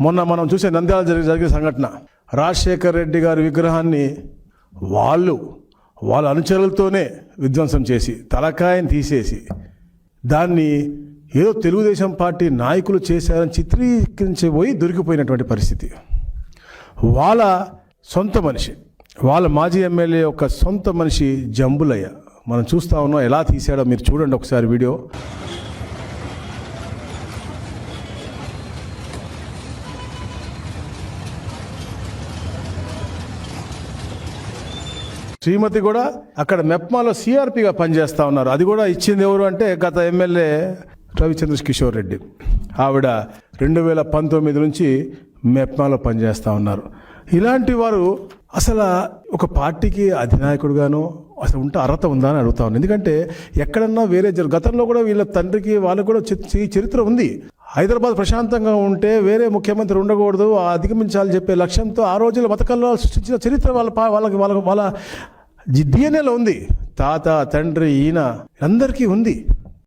మొన్న మనం చూసే నంద్యాల జరిగిన సంఘటన, రాజశేఖర్ రెడ్డి గారి విగ్రహాన్ని వాళ్ళ అనుచరులతోనే విధ్వంసం చేసి తలకాయని తీసేసి దాన్ని ఏదో తెలుగుదేశం పార్టీ నాయకులు చేశారని చిత్రీకరించిపోయి దొరికిపోయినటువంటి పరిస్థితి. వాళ్ళ సొంత మనిషి, వాళ్ళ మాజీ ఎమ్మెల్యే యొక్క సొంత మనిషి జంబులయ్య, మనం చూస్తూ ఉన్నాం. ఎలా తీసాడో మీరు చూడండి ఒకసారి వీడియో. శ్రీమతి కూడా అక్కడ మెప్మాలో సిఆర్పిగా పనిచేస్తూ ఉన్నారు. అది కూడా ఇచ్చింది ఎవరు అంటే గత ఎమ్మెల్యే రవిచంద్ర కిషోర్ రెడ్డి. ఆవిడ 2019 నుంచి మెప్మాలో పనిచేస్తూ ఉన్నారు. ఇలాంటి వారు అసలు ఒక పార్టీకి అధినాయకుడుగాను అసలు ఉంటే అర్హత ఉందా అని అడుగుతా ఉన్నాను. ఎందుకంటే ఎక్కడన్నా వేరే గతంలో కూడా వీళ్ళ తండ్రికి వాళ్ళకు కూడా చరిత్ర ఉంది. హైదరాబాద్ ప్రశాంతంగా ఉంటే వేరే ముఖ్యమంత్రి ఉండకూడదు, అధిగమించాలని చెప్పే లక్ష్యంతో ఆ రోజుల పథకాల్లో సృష్టించిన చరిత్ర వాళ్ళ డిఎన్ఏలో ఉంది. తాత, తండ్రి, ఈయన అందరికీ ఉంది.